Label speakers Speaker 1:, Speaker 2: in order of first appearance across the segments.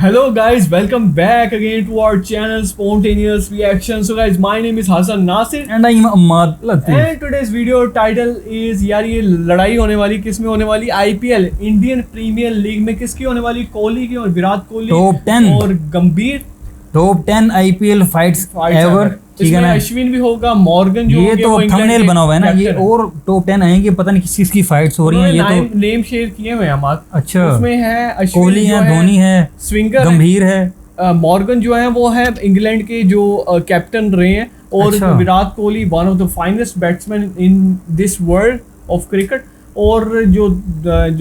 Speaker 1: Hello guys, welcome back again to our channel Spontaneous Reaction. So guys, my name is Hassan Nasir
Speaker 2: and I'm Ahmad Latif.
Speaker 1: and today's video title is यार ये लड़ाई होने वाली किस में होने वाली आईपीएल इंडियन प्रीमियर लीग में किसकी होने वाली कोहली की और विराट कोहली
Speaker 2: Top 10
Speaker 1: और गंभीर
Speaker 2: टॉप 10 आईपीएल फाइट्स एवर, ठीक है ना।
Speaker 1: अश्विन भी होगा, मॉर्गन जो
Speaker 2: ये तो थंबनेल बना हुआ है ना, ये और टॉप 10 आएंगे, पता नहीं किस किसकी फाइट्स हो रही हैं। ये तो
Speaker 1: नेम शेयर किए हुए हैं हमारे।
Speaker 2: अच्छा,
Speaker 1: उसमें है अश्विन,
Speaker 2: कोहली है, धोनी है,
Speaker 1: स्विंगर
Speaker 2: गंभीर है,
Speaker 1: मॉर्गन जो है वो है इंग्लैंड के जो कैप्टन रहे हैं और
Speaker 2: अच्छा।
Speaker 1: Virat Kohli one of the finest batsman in this world of cricket. और जो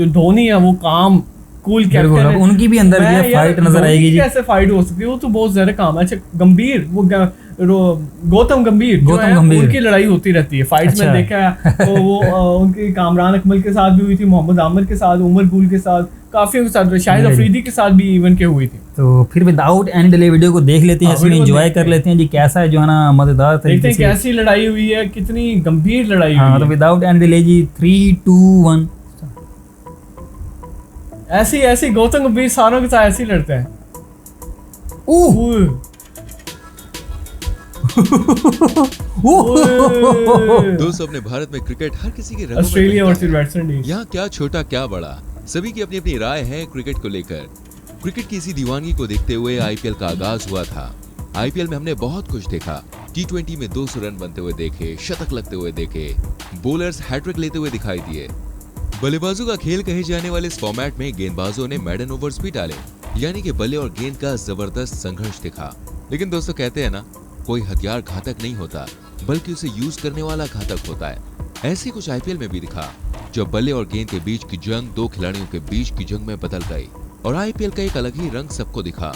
Speaker 1: धोनी है वो काम कूल कैप्टन है।
Speaker 2: उनकी भी अंदर ये फाइट नजर आएगी जी।
Speaker 1: कैसे फाइट हो सकती है, वो तो बहुत ज्यादा काम है। अच्छा गंभीर वो गौतम गंभीर उनकी लड़ाई होती रहती है फाइट्स में, देखा है। तो वो उनकी कामरान अकमल के साथ भी हुई थी, मोहम्मद आमिर के साथ, उमर गुल के साथ, काफियों के साथ, शाहिद अफरीदी के साथ भी इवन के हुई थी।
Speaker 2: तो फिर विदाउट एनी डिले वीडियो को देख लेते हैं, इसमें एंजॉय कर लेते हैं जी। कैसा है जो है ना, मजेदार तरीके से
Speaker 1: कैसी लड़ाई हुई है, कितनी गंभीर लड़ाई हुई है।
Speaker 2: तो विदाउट एनी डिले जी 3 2 1
Speaker 1: ऐसी गौतम गंभीर सारों के साथ ऐसे लड़ते हैं।
Speaker 3: दोस्तों, अपने भारत में क्रिकेट हर किसी के
Speaker 1: ऑस्ट्रेलिया वर्सेस वेस्ट इंडीज,
Speaker 3: यहाँ क्या छोटा क्या बड़ा, सभी की अपनी अपनी राय है क्रिकेट को लेकर। क्रिकेट की इसी दीवानगी को देखते हुए आईपीएल का आगाज हुआ था। आईपीएल में हमने बहुत कुछ देखा। टी20 में 200 रन बनते हुए देखे, शतक लगते हुए देखे, बॉलर्स हैट्रिक लेते हुए दिखाई दिए। बल्लेबाजों का खेल कहे जाने वाले इस फॉर्मेट में गेंदबाजों ने मैडन ओवर्स भी डाले, यानी कि बल्ले और गेंद का जबरदस्त संघर्ष दिखा। लेकिन दोस्तों, कहते हैं ना, कोई हथियार घातक नहीं होता बल्कि उसे यूज करने वाला घातक होता है। ऐसे कुछ आईपीएल में भी दिखा, जब बल्ले और गेंद के बीच की जंग दो खिलाड़ियों के बीच की जंग में बदल गई और आईपीएल का एक अलग ही रंग सबको दिखा।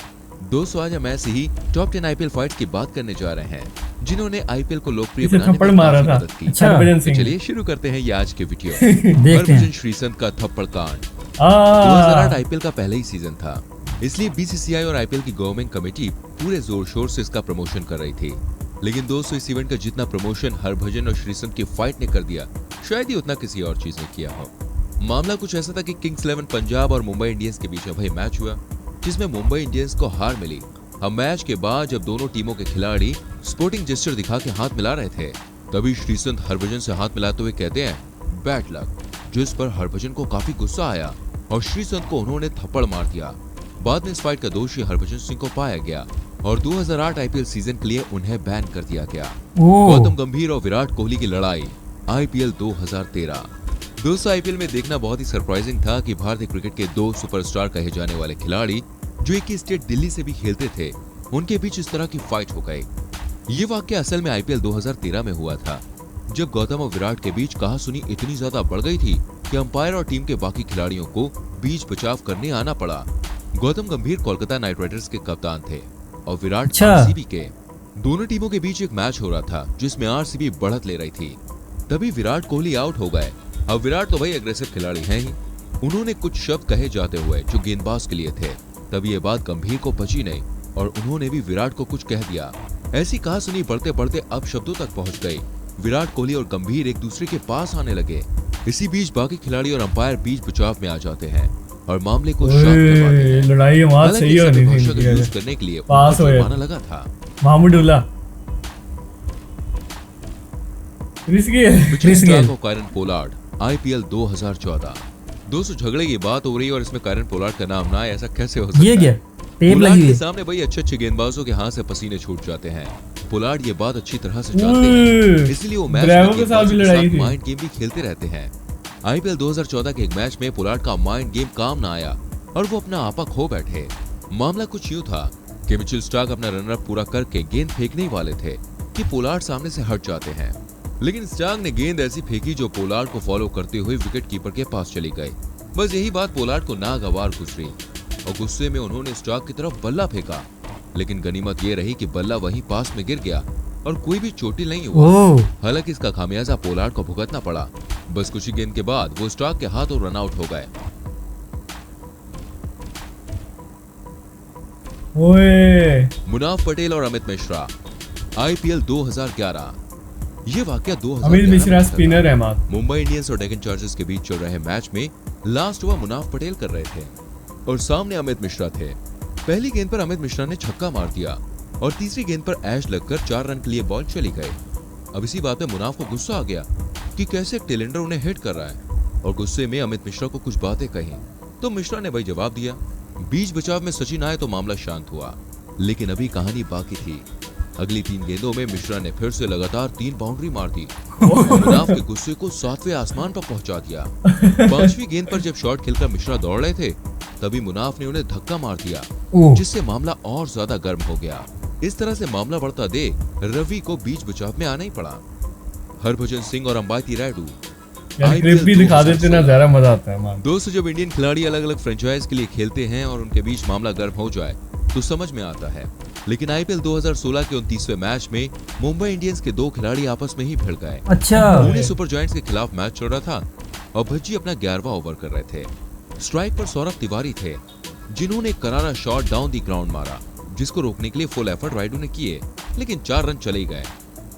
Speaker 3: दोस्तों, आज हम ऐसे ही टॉप 10 आईपीएल फाइट्स की बात करने जा रहे हैं जिन्होंने आईपीएल को लोकप्रिय बनाने में काफी मदद की। तो चलिए शुरू करते हैं ये आज के वीडियो। हरभजन श्रीसंत का थप्पड़ कांड। 2008 आईपीएल का पहला ही सीजन था, इसलिए बीसीसीआई और आईपीएल की गवर्निंग कमेटी पूरे जोर शोर से इसका प्रमोशन कर रही थी। लेकिन दोस्तों, इस इवेंट का जितना प्रमोशन हरभजन और श्रीसंत की फाइट ने कर दिया, शायद ही उतना किसी और चीज ने किया हो। मामला कुछ ऐसा था कि किंग्स 11 पंजाब और मुंबई इंडियंस के बीच में मैच हुआ, जिसमें मुंबई इंडियंस को हार मिली। अब मैच के बाद जब दोनों टीमों के खिलाड़ी स्पोर्टिंग जेस्चर दिखा के हाथ मिला रहे थे, तभी श्रीसंत हरभजन से हाथ मिलाते हुए कहते हैं बैड लक, जिस पर हरभजन को काफी गुस्सा आया और श्रीसंत को उन्होंने थप्पड़ मार दिया। बाद में इस फाइट का दोषी हरभजन सिंह को पाया गया और 2008 आईपीएल सीजन के लिए उन्हें बैन कर दिया गया। गौतम गंभीर और विराट कोहली की लड़ाई, आईपीएल 2013। दोस्तों, आईपीएल में देखना बहुत ही सरप्राइजिंग था कि भारतीय क्रिकेट के दो सुपरस्टार कहे जाने वाले खिलाड़ी जो एक ही स्टेट दिल्ली से भी खेलते थे, उनके बीच इस तरह की फाइट हो गई। ये वाकया असल में आईपीएल 2013 में हुआ था, जब गौतम और विराट के बीच कहासुनी इतनी ज्यादा बढ़ गई थी कि अंपायर और टीम के बाकी खिलाड़ियों को बीच बचाव करने आना पड़ा। गौतम गंभीर कोलकाता नाइट राइडर्स के कप्तान थे और विराट आरसीबी के। दोनों टीमों के बीच एक मैच हो रहा था जिसमें आरसीबी बढ़त ले रही थी। तभी विराट कोहली आउट हो गए। अब विराट तो भाई एग्रेसिव खिलाड़ी हैं ही, उन्होंने कुछ शब्द कहे जाते हुए जो गेंदबाज के लिए थे। तभी ये बात गंभीर को पची नहीं और उन्होंने भी विराट को कुछ कह दिया। ऐसी कहासुनी बढ़ते बढ़ते अब शब्दों तक पहुंच गई। विराट कोहली और गंभीर एक दूसरे के पास आने लगे। इसी बीच बाकी खिलाड़ी और अंपायर बीच बचाव में आ जाते हैं और मामले को शांत करवाते हैं।
Speaker 1: लड़ाई सही
Speaker 3: यूज करने के लिए पास जुर्माना लगा था।
Speaker 1: Mahmudullah
Speaker 3: Kieron Pollard, IPL 2014। दोस्तों, झगड़े की बात हो रही है और इसमें कायरन पोलार्ड का नाम ना आए, ऐसा कैसे हो सकता है? ये क्या टेप लगी हुई है सामने भाई। अच्छे गेंदबाजों के हाथ से पसीने छूट जाते हैं। पोलार्ड ये बात अच्छी तरह से जानते हैं, इसलिए वो मैच में माइंड गेम भी खेलते रहते हैं। आईपीएल 2014 के एक मैच में पोलार्ड का माइंड गेम काम ना आया और वो अपना आपा खो बैठे। मामला कुछ यूं था कि मिचेल स्टार्क अपना रनअप पूरा करके गेंद फेंकने ही वाले थे कि पोलार्ड सामने से हट जाते हैं, लेकिन स्टार्क ने गेंद ऐसी फेंकी जो पोलार्ड को फॉलो करते हुए विकेट कीपर के पास चली गई। बस यही बात पोलार्ड को नागवार गुजरी और गुस्से में उन्होंने स्टार्क की तरफ बल्ला फेंका, लेकिन गनीमत ये रही कि बल्ला वहीं पास में गिर गया और कोई भी चोटिल नहीं हुआ। हालांकि इसका खामियाजा पोलार्ड को भुगतना पड़ा। बस कुछ ही गेंद के बाद वो स्टार्क के हाथ और रन आउट हो गए। मुनाफ पटेल और अमित मिश्रा, आईपीएल 2011। ये वाकया 2011
Speaker 1: अमित मिश्रा स्पिनर है।
Speaker 3: मुंबई इंडियंस और डेक्कन चार्जर्स के बीच चल रहे मैच में लास्ट ओवर मुनाफ पटेल कर रहे थे और सामने अमित मिश्रा थे। पहली गेंद पर अमित मिश्रा ने छक्का मार दिया और तीसरी गेंद पर ऐश लगकर 4 रन के लिए बॉल चली गई। अब इसी बात में मुनाफ को गुस्सा आ गया कि कैसे टेलेंडर उन्हें हिट कर रहा है और गुस्से में अमित मिश्रा को कुछ बातें कही तो मिश्रा ने वही जवाब दिया। बीच बचाव में सचिन आए तो मामला शांत हुआ, लेकिन अभी कहानी बाकी थी। अगली 3 गेंदों में मिश्रा ने फिर से लगातार 3 बाउंड्री मार दी और मुनाफ के गुस्से को 7वें आसमान पर पहुंचा दिया। 5वीं गेंद पर जब शॉट खेलकर मिश्रा दौड़ रहे थे तभी मुनाफ ने उन्हें धक्का मार दिया, जिससे मामला और ज्यादा गर्म हो गया। इस तरह से मामला बढ़ता देख रवि को बीच बचाव में आना ही पड़ा। हरभजन सिंह और अंबाती रायडू
Speaker 1: क्लिप भी दिखा देते ना, ज्यादा मजा आता है।
Speaker 3: दोस्तों, जब इंडियन खिलाड़ी अलग अलग फ्रेंचाइज के लिए खेलते हैं और उनके बीच मामला गर्म हो जाए तो समझ में आता है, लेकिन आईपीएल 2016 के 29वें मैच में मुंबई इंडियंस के 2 खिलाड़ी आपस में ही भिड़ गए।
Speaker 2: अच्छा,
Speaker 3: पुणे सुपर जायंट्स के खिलाफ मैच चल रहा था और भज्जी अपना 11वां ओवर कर रहे थे। स्ट्राइक पर सौरभ तिवारी थे, जिन्होंने करारा शॉट डाउन दी ग्राउंड मारा, जिसको रोकने के लिए फुल एफर्ट रायडू ने किए, लेकिन 4 रन चले गए।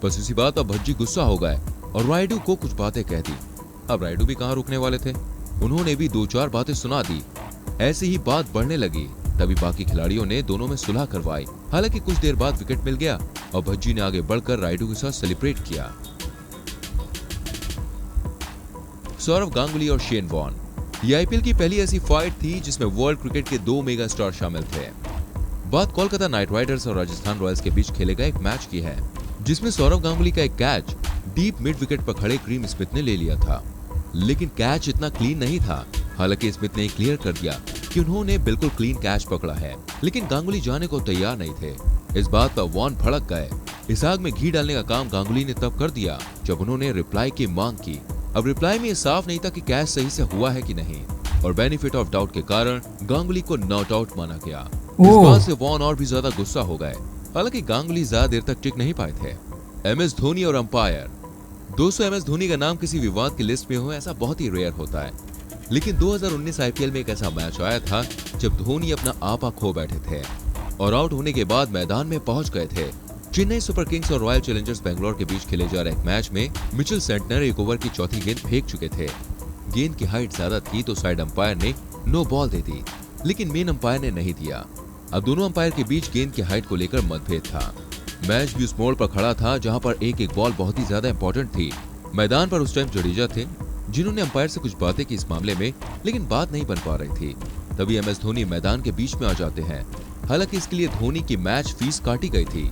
Speaker 3: बस इसी बात पर भज्जी गुस्सा हो गए और रायडू को कुछ बातें कह दी। अब रायडू भी कहां रुकने वाले थे, उन्होंने भी 2-4 बातें सुना दी। ऐसे ही बात बढ़ने लगी, तभी बाकी खिलाड़ियों ने दोनों में सुलह करवाई। हालांकि कुछ देर बाद विकेट मिल गया और भज्जी ने आगे बढ़कर रायडू के साथ सेलिब्रेट किया। सौरव गांगुली और शेन वॉर्न, ये आईपीएल की पहली ऐसी फाइट थी जिसमें वर्ल्ड क्रिकेट के 2 मेगा स्टार शामिल थे। बात कोलकाता नाइट राइडर्स और राजस्थान रॉयल्स के बीच खेले गए एक मैच की है, जिसमें सौरव गांगुली का एक कैच डीप मिड विकेट पर खड़े ग्रीम स्मिथ ने ले लिया था, लेकिन कैच इतना क्लीन नहीं था। हालांकि स्मिथ ने क्लियर कर दिया कि उन्होंने बिल्कुल क्लीन कैच पकड़ा है, लेकिन गांगुली जाने को तैयार नहीं थे। इस बात पर वॉर्न भड़क गए। इस आग में घी डालने का काम गांगुली ने तब कर दिया जब उन्होंने रिप्लाई की मांग की। अब रिप्लाई में ये साफ नहीं था कि कैच सही से हुआ है कि नहीं, और बेनिफिट ऑफ डाउट के कारण गांगुली को नॉट आउट माना गया। इस बात से वॉर्न और भी ज्यादा गुस्सा हो गए। हालांकि गांगुली ज्यादा देर तक टिक नहीं पाए थे। एमएस धोनी और अंपायर। दोस्तों, एमएस धोनी का नाम किसी विवाद की लिस्ट में हो ऐसा बहुत ही रेयर होता है, लेकिन 2019 आईपीएल में एक ऐसा मैच आया था जब धोनी अपना आपा खो बैठे थे और आउट होने के बाद मैदान में पहुंच गए थे। चेन्नई सुपर किंग्स और रॉयल चैलेंजर्स बेंगलोर के बीच खेले जा रहे एक मैच में मिचेल सेंटनर 1 ओवर की चौथी गेंद फेंक चुके थे। गेंद की हाइट ज्यादा थी तो साइड अंपायर ने नो बॉल दे दी, लेकिन मेन अंपायर ने नहीं दिया। अब दोनों अंपायर के बीच गेंद की हाइट को लेकर मतभेद था। मैच भी उस मोड़ पर खड़ा था जहां पर एक बॉल बहुत ही ज्यादा इंपॉर्टेंट थी। मैदान पर उस टाइम जडेजा थे, जिन्होंने अंपायर से कुछ बातें की इस मामले में, लेकिन बात नहीं बन पा रही थी। तभी एमएस धोनी मैदान के बीच में आ जाते हैं। हालांकि इसके लिए धोनी की मैच फीस काटी गई थी।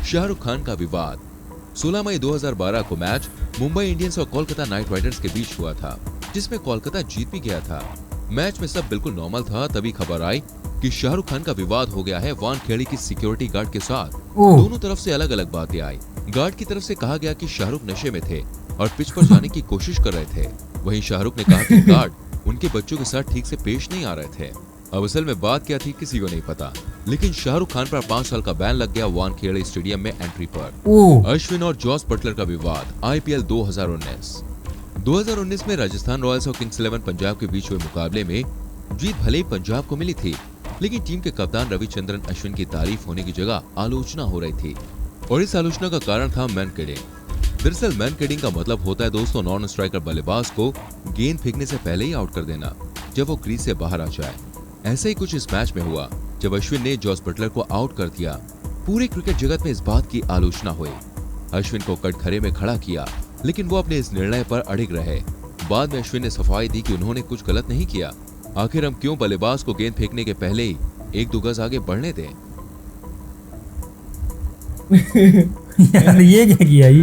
Speaker 3: शाहरुख खान का विवाद। 16 मई 2012 को मैच मुंबई इंडियंस और कोलकाता नाइट राइडर्स के बीच हुआ था, जिसमें कोलकाता जीत भी गया था। मैच में सब बिल्कुल नॉर्मल था, तभी खबर आई कि शाहरुख खान का विवाद हो गया है वानखेड़े की सिक्योरिटी गार्ड के साथ। दोनों तरफ से अलग अलग बातें आई। गार्ड की तरफ से कहा गया कि शाहरुख नशे में थे और पिच पर जाने की कोशिश कर रहे थे। वहीं शाहरुख ने कहा कि गार्ड उनके बच्चों के साथ ठीक से पेश नहीं आ रहे थे। अब असल में बात क्या थी किसी को नहीं पता, लेकिन शाहरुख खान पर 5 साल का बैन लग गया वानखेड़े स्टेडियम में एंट्री पर। अश्विन और जॉस बटलर का विवाद। आईपीएल 2019 में राजस्थान रॉयल्स और किंग्स 11 पंजाब के बीच हुए मुकाबले में जीत भले ही पंजाब को मिली थी, लेकिन टीम के कप्तान रविचंद्रन अश्विन की तारीफ होने की जगह आलोचना हो रही थी, और इस आलोचना का कारण था मैन किडिंग। दरअसल मैन किडिंग का मतलब होता है दोस्तों नॉन स्ट्राइकर बल्लेबाज को गेंद फेंकने से पहले ही आउट कर देना जब वो क्रीज से बाहर आ जाए। ऐसा ही कुछ इस मैच में हुआ जब अश्विन ने जॉस बटलर को आउट कर दिया। पूरे क्रिकेट जगत में इस बात की आलोचना हुई। अश्विन को कटघरे में खड़ा किया, लेकिन वो अपने इस निर्णय पर अड़िग रहे। बाद में अश्विन ने सफाई दी कि उन्होंने कुछ गलत नहीं किया। आखिर हम क्यों बल्लेबाज को गेंद फेंकने के पहले ही 1-2 गज आगे बढ़ने दें।
Speaker 2: यार ये क्या किया ये?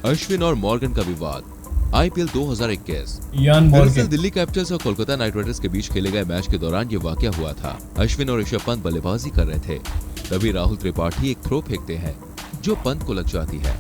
Speaker 3: अश्विन और मॉर्गन का विवाद। आईपीएल 2021।
Speaker 1: दरअसल
Speaker 3: दिल्ली कैपिटल्स और कोलकाता नाइट राइडर्स के बीच खेले गए मैच के दौरान ये वाकया हुआ था। अश्विन और ऋषभ पंत बल्लेबाजी कर रहे थे, तभी राहुल त्रिपाठी एक थ्रो फेंकते हैं जो पंत को लग जाती है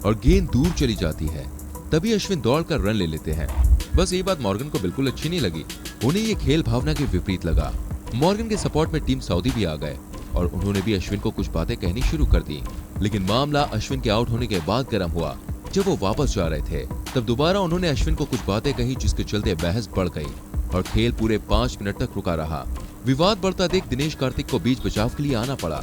Speaker 3: और गेंद दूर चली जाती है। तभी अश्विन दौड़कर रन ले लेते हैं। बस ये बात मॉर्गन को बिल्कुल अच्छी नहीं लगी, उन्हें ये खेल भावना के विपरीत लगा। मॉर्गन के सपोर्ट में टीम सऊदी भी आ गए और उन्होंने भी अश्विन को कुछ बातें कहनी शुरू कर दी। लेकिन मामला अश्विन के आउट होने के बाद गर्म हुआ। जब वो वापस जा रहे थे तब दोबारा उन्होंने अश्विन को कुछ बातें कही, जिसके चलते बहस बढ़ गई और खेल पूरे 5 मिनट तक रुका रहा। विवाद बढ़ता देख दिनेश कार्तिक को बीच बचाव के लिए आना पड़ा।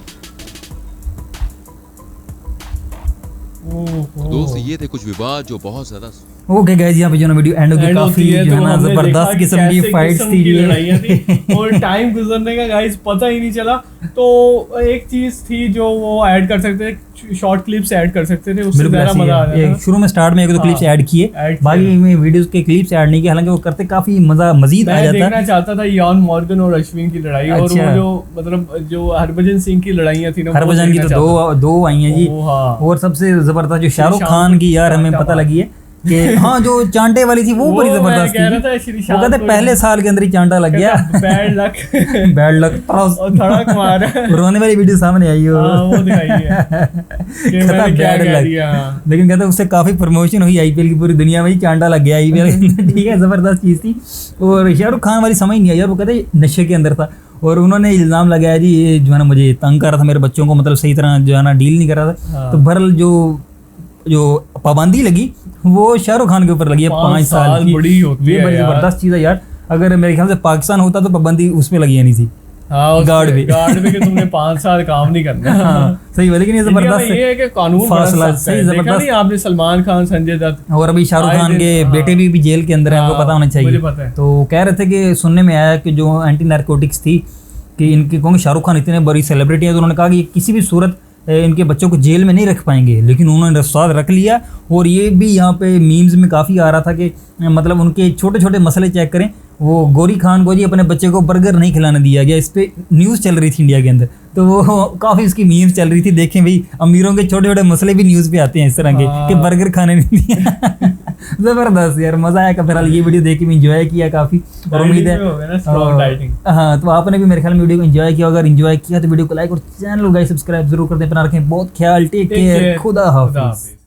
Speaker 3: दोस्त ये थे कुछ विवाद जो बहुत ज्यादा
Speaker 2: ओके गाइस, यहाँ पे जो ना वीडियो एंड होगी, काफी जो है ना जबरदस्त किस्म की फाइट्स थी,
Speaker 1: लड़ाइयाँ थी और टाइम गुजरने का गाइस पता ही नहीं चला। तो एक चीज थी जो वो ऐड कर सकते थे, शॉर्ट क्लिप्स ऐड कर सकते थे, उससे ज्यादा मजा आ जाता था।
Speaker 2: शुरू में स्टार्ट में एक दो क्लिप्स ऐड किए, बाकी में वीडियोस के क्लिप्स ऐड नहीं किए, हालांकि वो करते काफी मजीद आ जाता।
Speaker 1: मैं देखना चाहता था इयान मॉर्गन और अश्विन की लड़ाई, और वो जो मतलब जो हरभजन सिंह की लड़ाइयाँ थी ना,
Speaker 2: हरभजन की तो दो आई हैं जी। और सबसे जबरदस्त जो शाहरुख खान की यार हमें पता लगी है कि हाँ जो चांटे वाली थी वो बड़ी जबरदस्त थी। वो कहते पहले साल के अंदर ही चांटा लग गया,
Speaker 1: बैड लक
Speaker 2: बैड लक
Speaker 1: और धड़क मार
Speaker 2: रोने वाली वीडियो सामने आई हो,
Speaker 1: वो दिखाई है कि मैंने क्या कह दिया।
Speaker 2: लेकिन कहते उससे काफी प्रमोशन हुई आईपीएल की, पूरी दुनिया में ही चांटा लग गया आईपीएल। ठीक है, जबरदस्त चीज थी। और शाहरुख खान वाली समझ नहीं आई यार, वो कहते नशे के अंदर था और उन्होंने इल्जाम लगाया जी ये जो है ना मुझे तंग कर रहा था, मेरे बच्चों को मतलब सही तरह जो है ना डील नहीं कर रहा था। तो बहरहाल जो पाबंदी लगी वो शाहरुख खान के ऊपर लगी है 5 साल की।
Speaker 1: बड़ी होती
Speaker 2: ये बड़ी जबरदस्त चीज है यार। अगर मेरे ख्याल से पाकिस्तान होता तो पाबंदी उसमें लगी नहीं थी, गार्ड पे
Speaker 1: कि तुमने 5 साल काम नहीं करना।
Speaker 2: सही है, लेकिन ये जबरदस्त
Speaker 1: ये है कि कानून
Speaker 2: फासला सही जबरदस्त।
Speaker 1: आपने सलमान खान, संजय दत्त
Speaker 2: और अभी शाहरुख खान के बेटे भी जेल के अंदर है, आपको पता होना चाहिए। तो कह रहे थे कि सुनने में आया कि जो एंटी नारकोटिक्स थी कि इनकी क्योंकि शाहरुख खान इतने बड़ी सेलिब्रिटी है, तो उन्होंने कहा कि किसी भी सूरत इनके बच्चों को जेल में नहीं रख पाएंगे, लेकिन उन्होंने रफ्तार रख लिया। और ये भी यहाँ पे मीम्स में काफ़ी आ रहा था कि मतलब उनके छोटे छोटे मसले चेक करें, वो गौरी खान को जी अपने बच्चे को बर्गर नहीं खिलाने दिया गया, इस पे न्यूज़ चल रही थी इंडिया के अंदर, तो वो काफ़ी उसकी मीम्स चल रही थी। देखें भाई, अमीरों के छोटे छोटे मसले भी न्यूज़ पे आते हैं इस तरह के कि बर्गर खाने नहीं दिया। जबरदस्त यार, मजा आया। फिलहाल ये वीडियो देख के मैं इंजॉय किया काफ़ी, और उम्मीद है हाँ तो आपने भी मेरे ख्याल में वीडियो को इंजॉय किया। अगर इंजॉय किया तो वीडियो को लाइक और चैनल को सब्सक्राइब जरूर कर दें। अपना रखें बहुत ख्याल, टेक केयर, खुदा हाफिज़।